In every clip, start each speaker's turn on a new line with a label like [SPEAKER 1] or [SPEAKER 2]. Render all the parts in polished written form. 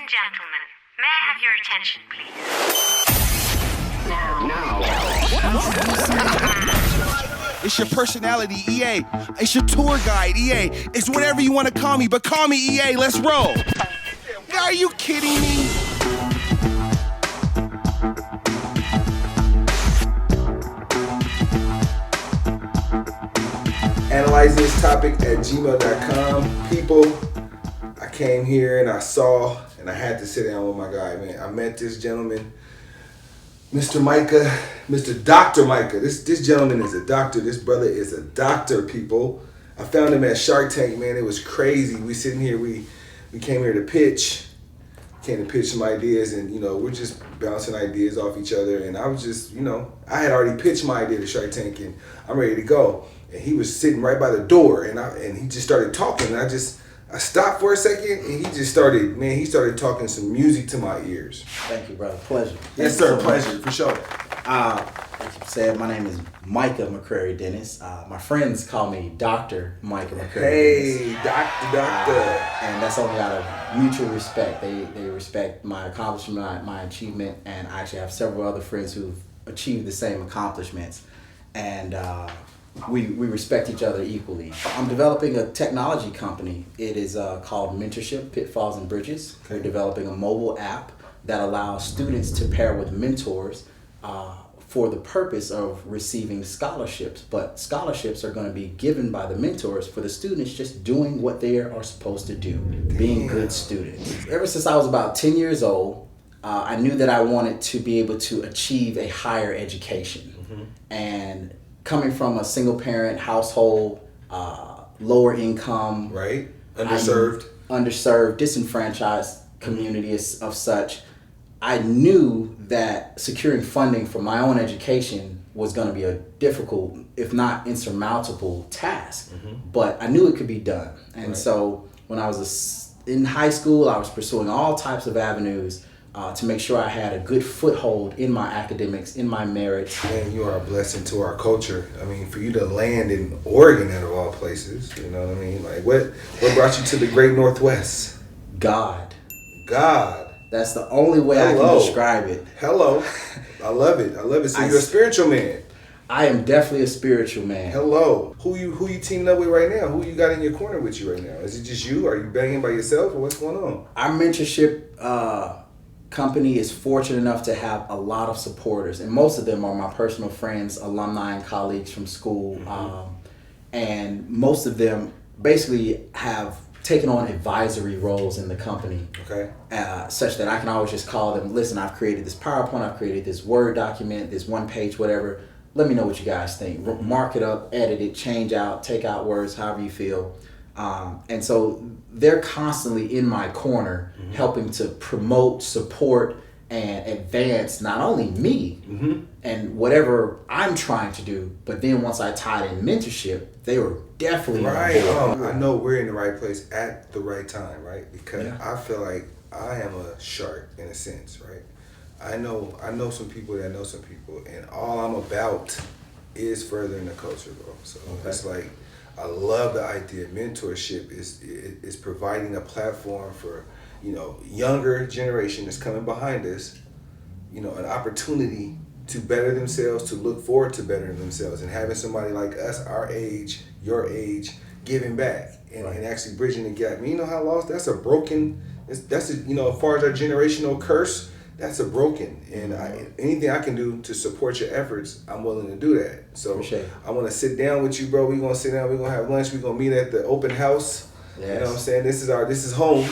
[SPEAKER 1] and gentlemen, may I have your attention, please?
[SPEAKER 2] It's your personality, EA. It's your tour guide, EA. It's whatever you want to call me, but call me EA. Let's roll. Are you kidding me?
[SPEAKER 3] Analyze this topic at gmail.com. People, I came here and I saw, and I had to sit down with my guy, man. I met this gentleman, Mr. Micah, Mr. Dr. Micah. This gentleman is a doctor. This brother is a doctor, people. I found him at Shark Tank, man. It was crazy. We sitting here, we came here to pitch. Came to pitch some ideas, and we're just bouncing ideas off each other. And I was just, I had already pitched my idea to Shark Tank, and I'm ready to go. And he was sitting right by the door, and he just started talking. And I stopped for a second, and he started talking some music to my ears.
[SPEAKER 4] Thank you, brother. Pleasure.
[SPEAKER 3] Yes, sir. Pleasure, for sure.
[SPEAKER 4] Like you said, my name is Micah McCary-Dennis. My friends call me Dr. Micah McCary-Dennis.
[SPEAKER 3] Hey, doctor.
[SPEAKER 4] And that's only out of mutual respect. They respect my accomplishment, my achievement, and I actually have several other friends who've achieved the same accomplishments. And we respect each other equally. I'm developing a technology company. It is called Mentorchip, Pitfalls and Bridges.
[SPEAKER 3] Okay.
[SPEAKER 4] We're developing a mobile app that allows students to pair with mentors for the purpose of receiving scholarships. But scholarships are going to be given by the mentors for the students just doing what they are supposed to do, being good students. Ever since I was about 10 years old, I knew that I wanted to be able to achieve a higher education. Mm-hmm. And coming from a single parent household, lower income,
[SPEAKER 3] right? Underserved,
[SPEAKER 4] disenfranchised community of such, I knew that securing funding for my own education was going to be a difficult, if not insurmountable task. Mm-hmm. But I knew it could be done. And so when I was in high school, I was pursuing all types of avenues to make sure I had a good foothold in my academics, in my merit.
[SPEAKER 3] Man, you are a blessing to our culture. I mean, for you to land in Oregon out of all places, you know what I mean? Like, what brought you to the great Northwest?
[SPEAKER 4] God. That's the only way I can describe it.
[SPEAKER 3] Hello. I love it. So you're a spiritual man.
[SPEAKER 4] I am definitely a spiritual man.
[SPEAKER 3] Hello. Who you teaming up with right now? Who you got in your corner with you right now? Is it just you? Are you banging by yourself, or what's going on?
[SPEAKER 4] Our mentorship company is fortunate enough to have a lot of supporters, and most of them are my personal friends, alumni, and colleagues from school. Mm-hmm. And most of them basically have taken on advisory roles in the company.
[SPEAKER 3] Okay.
[SPEAKER 4] Such that I can always just call them, listen, I've created this PowerPoint, I've created this Word document, this one page, whatever. Let me know what you guys think. Mark it up, edit it, change out, take out words, however you feel. And so they're constantly in my corner, mm-hmm. helping to promote, support, and advance not only me mm-hmm. and whatever I'm trying to do, but then once I tied in mentorship, they were definitely
[SPEAKER 3] right. I know we're in the right place at the right time, right? Because I feel like I am a shark in a sense, right? I know some people that know some people, and all I'm about is furthering the culture, bro. So it's like, I love the idea. Mentorship is providing a platform for, younger generation that's coming behind us, an opportunity to better themselves, to look forward to bettering themselves, and having somebody like us, our age, your age, giving back and actually bridging the gap. I mean, you know how lost? That's a broken. As far as our generational curse, that's a broken. And anything I can do to support your efforts, I'm willing to do that. So I want to sit down with you, bro. We're gonna sit down. We're gonna have lunch. We're gonna meet at the open house. Yes. You know what I'm saying? This is home.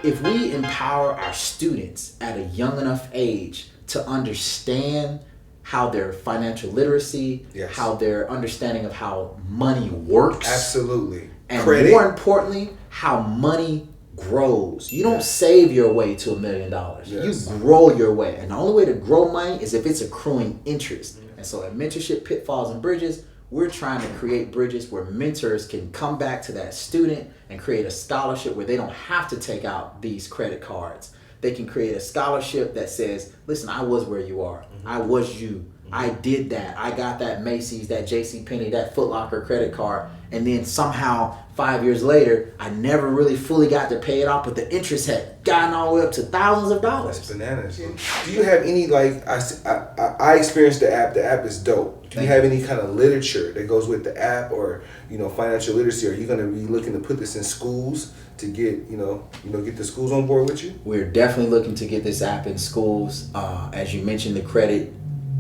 [SPEAKER 4] If we empower our students at a young enough age to understand how their financial literacy, how their understanding of how money works.
[SPEAKER 3] Absolutely.
[SPEAKER 4] And more importantly, how money grows. You don't save your way to $1 million. Yes. You grow your way. And the only way to grow money is if it's accruing interest. And so at Mentorship, Pitfalls and Bridges, we're trying to create bridges where mentors can come back to that student and create a scholarship where they don't have to take out these credit cards. They can create a scholarship that says, listen, I was where you are. Mm-hmm. I was you. Mm-hmm. I did that. I got that Macy's, that JCPenney, that Foot Locker credit card. And then somehow 5 years later, I never really fully got to pay it off, but the interest had gotten all the way up to thousands of dollars.
[SPEAKER 3] That's bananas. Do you have any, like, I experienced the app. The app is dope. Do you have any kind of literature that goes with the app, or, you know, financial literacy? Are you going to be looking to put this in schools to get, get the schools on board with you?
[SPEAKER 4] We're definitely looking to get this app in schools. As you mentioned, the credit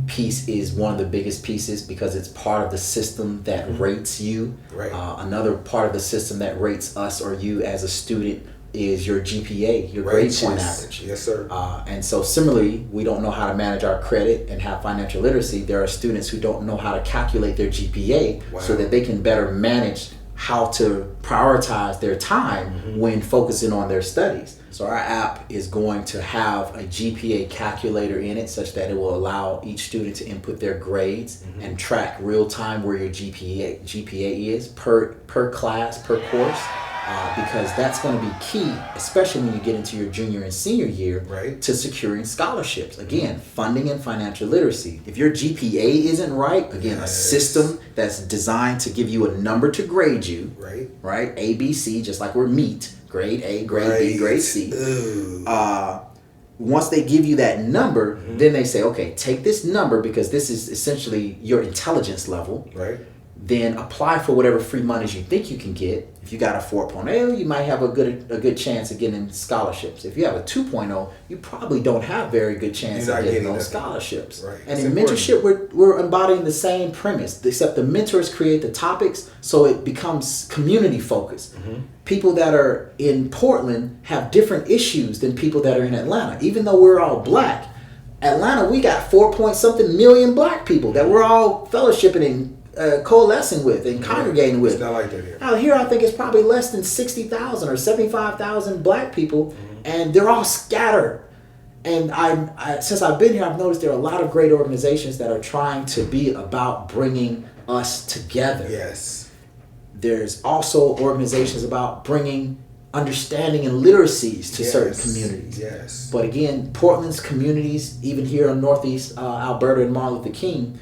[SPEAKER 4] piece is one of the biggest pieces because it's part of the system that rates you.
[SPEAKER 3] Right.
[SPEAKER 4] Another part of the system that rates us or you as a student is your GPA, your grade point average.
[SPEAKER 3] Yes, sir.
[SPEAKER 4] And so similarly, we don't know how to manage our credit and have financial literacy. There are students who don't know how to calculate their GPA so that they can better manage how to prioritize their time when focusing on their studies. So our app is going to have a GPA calculator in it such that it will allow each student to input their grades and track real time where your GPA is per class, per course. Because that's going to be key, especially when you get into your junior and senior year, to securing scholarships. Again, funding and financial literacy. If your GPA isn't right, again, a system that's designed to give you a number to grade you, right? A, B, C, just like we're meat, grade A, grade B, grade C. Once they give you that number, then they say, okay, take this number because this is essentially your intelligence level. Then apply for whatever free monies you think you can get. If you got a 4.0, you might have a good chance of getting scholarships. If you have a 2.0, you probably don't have very good chance of getting those scholarships. And in mentorship, we're embodying the same premise, except the mentors create the topics, so it becomes community focused. People that are in Portland have different issues than people that are in Atlanta. Even though we're all black, Atlanta, we got 4-point-something million black people that we're all fellowshipping in. Coalescing with and congregating with.
[SPEAKER 3] It's not like that here.
[SPEAKER 4] Out here, I think it's probably less than 60,000 or 75,000 black people, and they're all scattered. And I since I've been here, I've noticed there are a lot of great organizations that are trying to be about bringing us together.
[SPEAKER 3] Yes.
[SPEAKER 4] There's also organizations about bringing understanding and literacies to certain communities.
[SPEAKER 3] Yes.
[SPEAKER 4] But again, Portland's communities, even here in Northeast Alberta and Martin Luther King,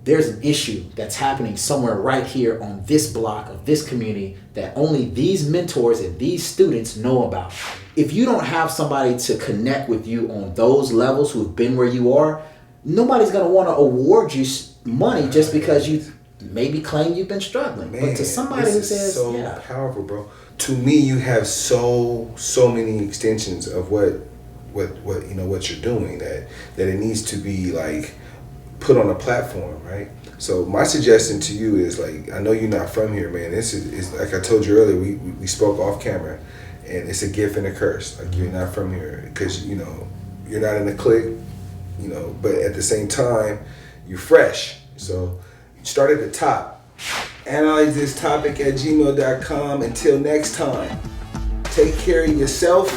[SPEAKER 4] there's an issue that's happening somewhere right here on this block of this community that only these mentors and these students know about. If you don't have somebody to connect with you on those levels who've been where you are, nobody's going to want to award you money just because you maybe claim you've been struggling.
[SPEAKER 3] Man,
[SPEAKER 4] but to somebody who says,
[SPEAKER 3] so powerful, bro. To me, you have so many extensions of what you're doing that it needs to be like put on a platform, right? So my suggestion to you is, like, I know you're not from here, man. This is like I told you earlier, we spoke off camera, and it's a gift and a curse. Like, you're not from here because, you're not in the clique, but at the same time, you're fresh. So start at the top. Analyze this topic at gmail.com. Until next time, take care of yourself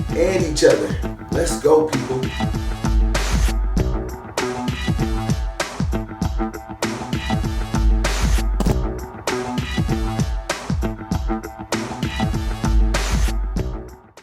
[SPEAKER 3] and each other. Let's go, people.